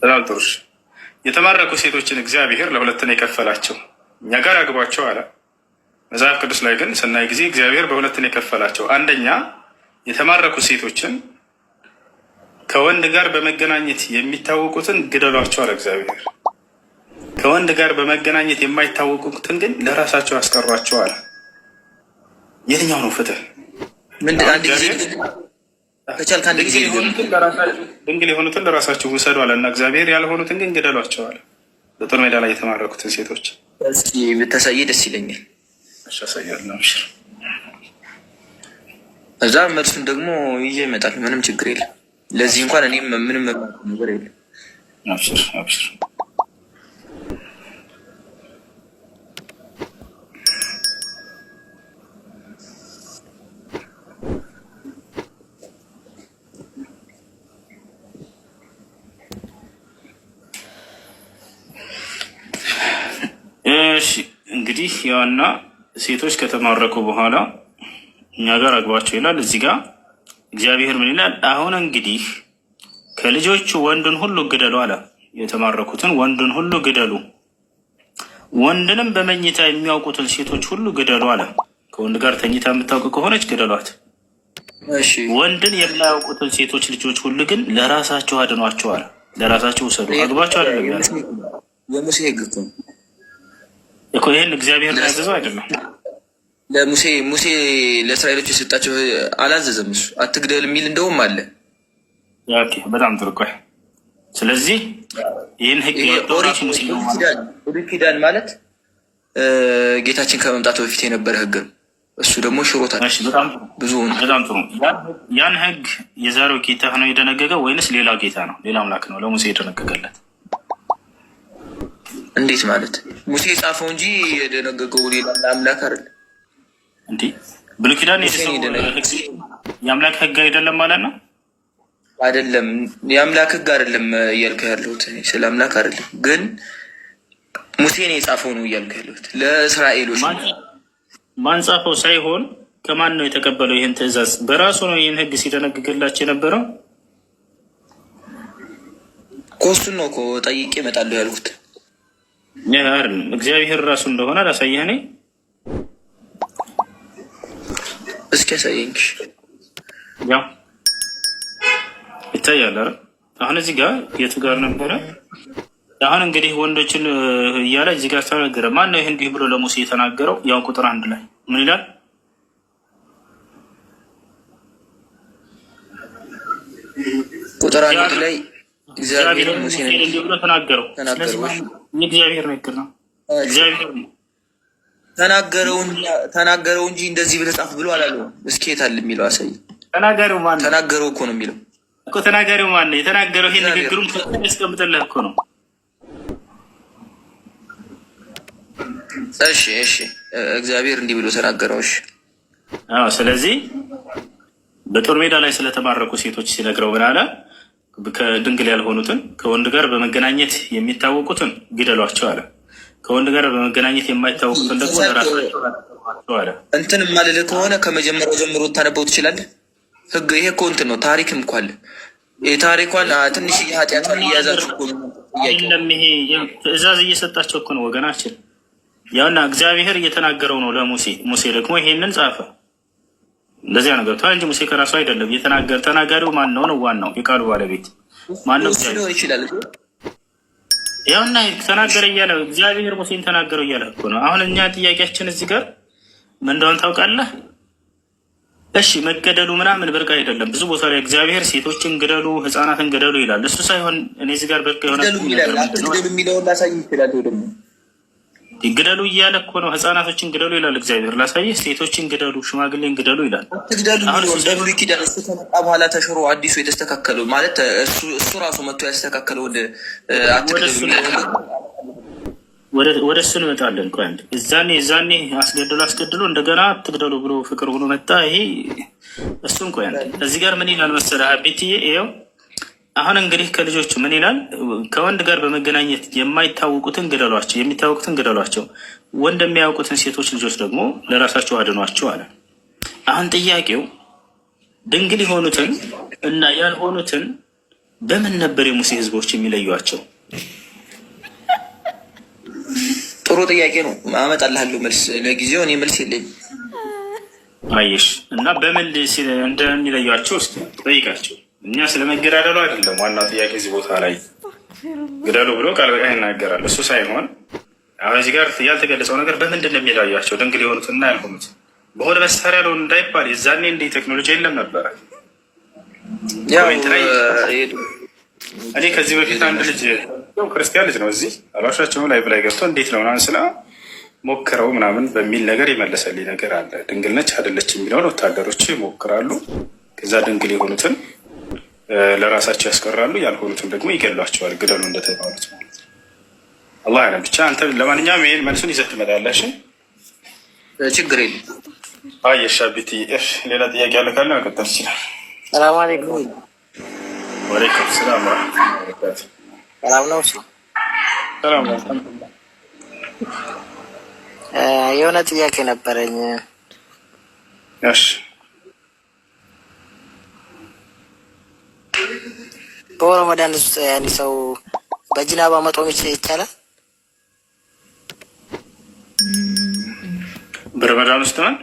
በጣም ጥሩ። የተማረኩ ሴቶችን እግዚአብሔር ለሁለት ነው የከፈላቸው። እኛ ጋር አግቧቸው አለ። መጽሐፍ ቅዱስ ላይ ግን ስናይ ጊዜ እግዚአብሔር በሁለት ነው የከፈላቸው። አንደኛ የተማረኩ ሴቶችን ከወንድ ጋር በመገናኘት የሚታወቁትን ግደሏቸው አለ እግዚአብሔር። ከወንድ ጋር በመገናኘት የማይታወቁትን ግን ለራሳቸው አስቀሯቸው አለ። የትኛው ነው ፍትህ? ድንግል የሆኑትን ለራሳቸው ውሰዱ አለ እና እግዚአብሔር ያልሆኑትን ግን ግደሏቸው አለ። በጦር ሜዳ ላይ የተማረኩትን ሴቶች ብታሳይ ደስ ይለኛል። ያሳያለሁ። እዛ መልሱን ደግሞ ይዤ እመጣለሁ። ምንም ችግር የለም። ለዚህ እንኳን እኔም ምንም ነገር የለም። አብሽር አብሽር። እሺ እንግዲህ ያውና ሴቶች ከተማረኩ በኋላ እኛ ጋር አግባቸው ይላል። እዚህ ጋር እግዚአብሔር ምን ይላል? አሁን እንግዲህ ከልጆቹ ወንዱን ሁሉ ግደሉ አለ። የተማረኩትን ወንዱን ሁሉ ግደሉ፣ ወንድንም በመኝታ የሚያውቁትን ሴቶች ሁሉ ግደሉ አለ። ከወንድ ጋር ተኝታ የምታውቅ ከሆነች ግደሏት። ወንድን የማያውቁትን ሴቶች ልጆች ሁሉ ግን ለራሳቸው አድኗቸው አለ። ለራሳቸው ውሰዱ፣ አግባቸው አይደለም ያለ የሙሴ ሕግ እኮ። ይህን እግዚአብሔር ያዘዘው አይደለም ሙሴ ለእስራኤሎች የሰጣቸው አላዘዘም። እሱ አትግደል የሚል እንደውም አለ። በጣም ጥሩ። ቆይ ስለዚህ ይህን ህግ ኦሪት ኪዳን ማለት ጌታችን ከመምጣቱ በፊት የነበረ ህግ ነው። እሱ ደግሞ ሽሮታል ብዙ። በጣም ጥሩ። ያን ህግ የዛሬው ጌታ ነው የደነገገው ወይንስ ሌላ ጌታ ነው? ሌላ አምላክ ነው ለሙሴ የደነገገለት? እንዴት ማለት? ሙሴ የጻፈው እንጂ የደነገገው ሌላ አምላክ አይደለም። እንዲህ ብሉይ ኪዳን የአምላክ ህግ አይደለም ማለት ነው? አይደለም፣ የአምላክ ህግ አይደለም እያልኩ ያለሁት። ስለ አምላክ አይደለም፣ ግን ሙሴ ነው የጻፈው ነው እያልኩ ያለሁት። ለእስራኤሎች ማን ጻፈው ሳይሆን ከማን ነው የተቀበለው ይህን ትእዛዝ? በራሱ ነው ይህን ህግ ሲደነግግላቸው የነበረው። ኮስቱን ነው እኮ ጠይቄ እመጣለሁ ያልኩት። አይደለም እግዚአብሔር ራሱ እንደሆነ አላሳየህ እኔ እስኪ ያሳየኝ። ያው ይታያል። አሁን እዚህ ጋር የቱ ጋር ነበረ? አሁን እንግዲህ ወንዶችን እያለ እዚህ ጋር ተናገረ። ማን ነው ይህ እንዲህ ብሎ ለሙሴ የተናገረው? ያው ቁጥር 1 ላይ ምን ይላል? ቁጥር 1 ላይ እግዚአብሔር ሙሴ እንዲህ ብሎ ተናገረው። ስለዚህ እግዚአብሔር ነገር ነው። እግዚአብሔር ተናገረው እንጂ እንደዚህ ብለህ ጻፍ ብሎ አላለውም። እስኪ የት አለ የሚለው አሳይ። ተናገረው ማን ነው? ተናገረው እኮ ነው የሚለው እኮ። ተናገረው ማን ነው? የተናገረው ይሄን ንግግሩን ያስቀምጥልህ እኮ ነው። እሺ እግዚአብሔር እንዲህ ብሎ ተናገረው። እሺ ስለዚህ በጦር ሜዳ ላይ ስለተማረኩ ሴቶች ሲነግረው ምን አለ? ከድንግል ያልሆኑትን ከወንድ ጋር በመገናኘት የሚታወቁትን ግደሏቸው አለ። ከወንድ ጋር በመገናኘት የማይታወቁትን ደግሞ ለራሳቸው አለ። እንትን ማልልህ ከሆነ ከመጀመሪያው ጀምሮ ታነበው ትችላለህ። ህግ ይሄ እኮ እንትን ነው። ታሪክም እኮ አለ። የታሪኳን ትንሽ ኃጢአቷን እያያዛችሁ እኮ ነው። ይሄ ትእዛዝ እየሰጣቸው እኮ ነው ወገናችን። ያውና እግዚአብሔር እየተናገረው ነው ለሙሴ። ሙሴ ደግሞ ይሄንን ጻፈ። እንደዚያ ነገር እንጂ ሙሴ ከራሱ አይደለም የተናገረ። ተናጋሪው ማን ነው? ነው ዋናው የቃሉ ባለቤት ማን ነው? ይችላል ያውና ተናገረ እያለ እግዚአብሔር ሙሴን ተናገረው እያለ እኮ ነው። አሁን እኛ ጥያቄያችን እዚህ ጋር ምን እንደሆነ ታውቃለህ? እሺ መገደሉ ምናምን ብርቅ አይደለም። ብዙ ቦታ ላይ እግዚአብሔር ሴቶችን ግደሉ፣ ህፃናትን ግደሉ ይላል። እሱ ሳይሆን እኔ እዚህ ጋር ብርቅ የሆነ ግደሉ የሚለውን ላሳይ ይችላል። ደግሞ ግደሉ እያለ እኮ ነው። ህፃናቶችን ግደሉ ይላል እግዚአብሔር። ላሳይህ፣ ሴቶችን ግደሉ፣ ሽማግሌን ግደሉ ይላል። ብሉይ ኪዳን እሱ ከመጣ በኋላ ተሽሮ አዲሱ የተስተካከለው ማለት እሱ ራሱ መጥቶ ያስተካከለው ወደ እሱ እንመጣለን። ቆይ አንድ እዛኔ አስገድሎ እንደገና አትግደሉ ብሎ ፍቅር ሆኖ መጣ። ይሄ እሱን ቆይ አንድ እዚህ ጋር ምን ይላል መሰለህ ቤትዬ? ይኸው አሁን እንግዲህ ከልጆቹ ምን ይላል? ከወንድ ጋር በመገናኘት የማይታወቁትን ግደሏቸው፣ የሚታወቁትን ግደሏቸው፣ ወንድ የሚያውቁትን ሴቶች ልጆች ደግሞ ለራሳቸው አድኗቸው አለ። አሁን ጥያቄው ድንግል የሆኑትን እና ያልሆኑትን በምን ነበር የሙሴ ህዝቦች የሚለዩቸው? ጥሩ ጥያቄ ነው። አመጣልሃለሁ መልስ። ለጊዜው እኔ መልስ የለኝም። አየሽ እና በምን እንደሚለዩቸው እስኪ ጠይቃቸው። እኛ ስለመገዳደሉ አይደለም ዋናው ጥያቄ። እዚህ ቦታ ላይ ግደሉ ብሎ ቃል በቃል ይናገራል። እሱ ሳይሆን አሁን እዚህ ጋር ያልተገለጸው ነገር በምንድን ነው የሚለዩቸው? ድንግል የሆኑትና ያልሆኑት በሆነ መሳሪያ ለሆኑ እንዳይባል የዛኔ እንደ ቴክኖሎጂ የለም ነበረ። እኔ ከዚህ በፊት አንድ ልጅ ክርስቲያን ልጅ ነው እዚህ አልዋሻቸውም ላይቭ ላይ ገብቶ እንዴት ነው ምናምን ስላ ሞክረው ምናምን በሚል ነገር የመለሰልኝ ነገር አለ። ድንግል ነች አይደለች የሚለውን ወታደሮች ይሞክራሉ። ከዛ ድንግል የሆኑትን ለራሳቸው ያስቀራሉ፣ ያልሆኑትን ደግሞ ይገሏቸዋል፣ ግደሉ እንደተባሉት ማለት ነው። አላህ ያለም ብቻ። አንተ ለማንኛውም ይሄን መልሱን ይዘህ ትመጣለህ። ችግር የለም። የሻቢት ሌላ ጥያቄ ያለ ካለ መቀጠል ይችላል። ሰላም አለይኩም። ወአለይኩም ሰላም ወራህመቱላሂ ወበረካቱ። ሰላም ነው። ሰላም ነው። የሆነ ጥያቄ ነበረኝ። እሺ በረመዳን ውስጥ ያኔ ሰው በጅናባ መጦም ይቻላል? በረመዳን ውስጥ ነው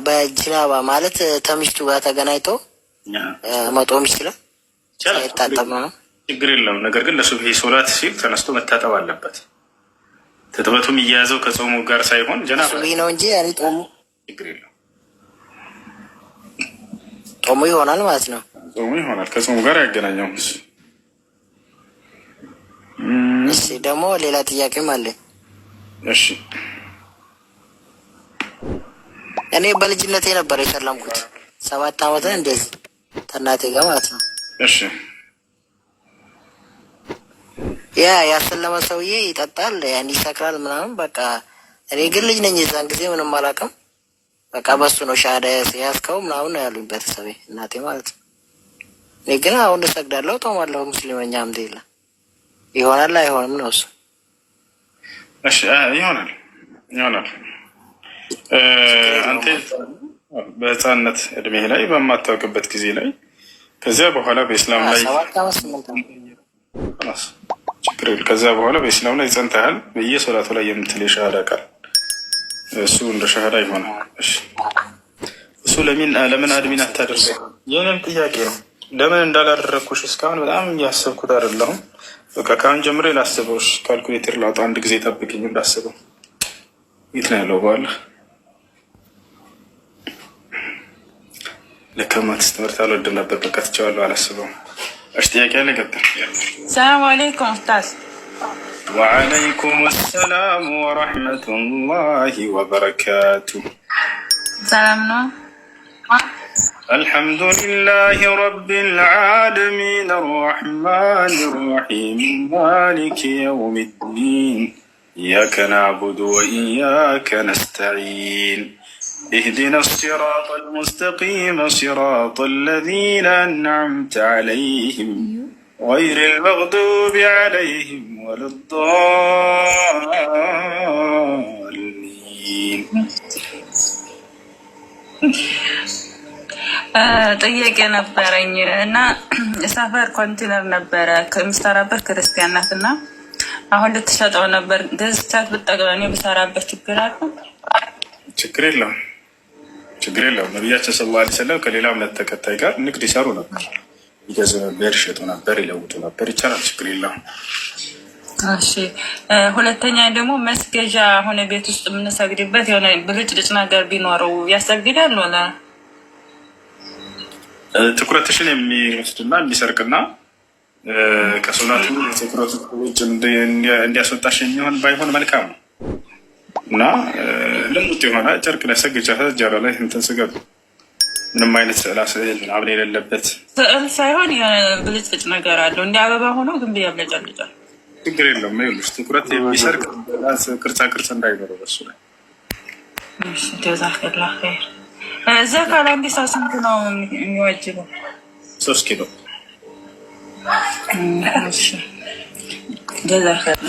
በጅናባ ማለት ተሚስቱ ጋር ተገናኝቶ መጦም ይችላል? ሳይታጠብ ነው? ችግር የለውም። ነገር ግን ለሱብሂ ሶላት ሲል ተነስቶ መታጠብ አለበት። ትጥበቱም እየያዘው ከጾሙ ጋር ሳይሆን ጀናባ ሱብሂ ነው እንጂ ያኔ ጦሙ ችግር የለውም። ጦሙ ይሆናል ማለት ነው። ጾሙ ይሆናል፣ ከጾሙ ጋር አያገናኘውም። እሺ ደግሞ ሌላ ጥያቄም አለኝ። እሺ እኔ በልጅነቴ ነበር የሰለምኩት 7 ዓመት እንደዚህ ከእናቴ ጋር ማለት ነው። እሺ ያሰለመ ሰውዬ ይጠጣል፣ ያን ይሰክራል ምናምን በቃ። እኔ ግን ልጅ ነኝ የዛን ጊዜ ምንም አላውቅም። በቃ በሱ ነው ሻሃዳ ያዝከው ምናምን ነው ያሉኝ ቤተሰቤ፣ እናቴ ማለት ነው። እኔ ግን አሁን እሰግዳለሁ፣ ጦማለሁ፣ ሙስሊመኛ አምዴላ። ይሆናል አይሆንም ነው እሱ? እሺ ይሆናል። አንተ በህፃነት እድሜ ላይ በማታውቅበት ጊዜ ላይ ከዚያ በኋላ በኢስላም ላይ ችግር የለም። ከዚያ በኋላ በኢስላም ላይ ጸንተሃል። በየሶላቱ ላይ የምትል የሻሃዳ ቃል እሱ እንደ ሻሃዳ ይሆናል። እሱ ለምን አድሚን አታደርገው? የእኔም ጥያቄ ነው። ለምን እንዳላደረግኩሽ እስካሁን በጣም እያሰብኩት አይደለሁም። በቃ ከአሁን ጀምሬ ላስበው። ካልኩሌተር ላውጣ፣ አንድ ጊዜ ጠብቅኝ እንዳስበው። የት ነው ያለው? በኋላ ለከማትስ ትምህርት አልወድም ነበር። በቃ ትቼዋለሁ፣ አላስበውም። እሺ ጥያቄ ያለ ቀጥል። ሰላም አለይኩም ኡስታዝ። ወአለይኩም ሰላም ወረሕመቱላሂ ወበረካቱ። ሰላም ነው። አልሐምዱሊላሂ ረቢል ዓለሚን አርረሕማኒ ረሒም ማሊኪ የውሚዲን ኢያከ ነዕቡዱ ወኢያከ ነስተዒን اهدنا الصراط المستقيم صراط الذين أنعمت عليهم غير المغضوب عليهم ولا الضالين. ጥያቄ ነበረኝ እና ሰፈር ኮንቴነር ነበረ ከምሰራበት ክርስቲያን ናት እና አሁን ልትሸጠው ነበር። ገዝቻት ብጠቅመኔ ብሰራበት ችግር አለ? ችግር የለውም። ነቢያችን ሰለላሁ ዐለይሂ ወሰለም ከሌላ እምነት ተከታይ ጋር ንግድ ይሰሩ ነበር። ይገዙ ነበር፣ ይሸጡ ነበር፣ ይለውጡ ነበር። ይቻላል፣ ችግር የለውም። እሺ ሁለተኛ ደግሞ መስገጃ ሆነ ቤት ውስጥ የምንሰግድበት የሆነ ብልጭልጭ ነገር ቢኖረው ያሰግዳል ወላ? ትኩረትሽን የሚወስድና የሚሰርቅና ከሶላቱ ትኩረቱ ውጭ እንዲያስወጣሽ የሚሆን ባይሆን መልካም ነው እና ልሙጥ የሆነ ጨርቅ ላይ ሰግጃ ጀራ ላይ እንትን ስገዱ ምንም አይነት ስዕል ምናምን የሌለበት ስዕል ሳይሆን ብልጭልጭ ነገር አለው እንደ አበባ ሆኖ ግን ያብለጨልጫል። ችግር የለውም። ይኸውልሽ ትኩረት የሚሰርቅ ቅርጻ ቅርጽ እንዳይኖረው በሱ ላይ ጀዛከላ ኸይር። ዘካ ለአንድ ሰው ስንት ነው የሚወጅበው? 3 ኪሎ። ጀዛከላ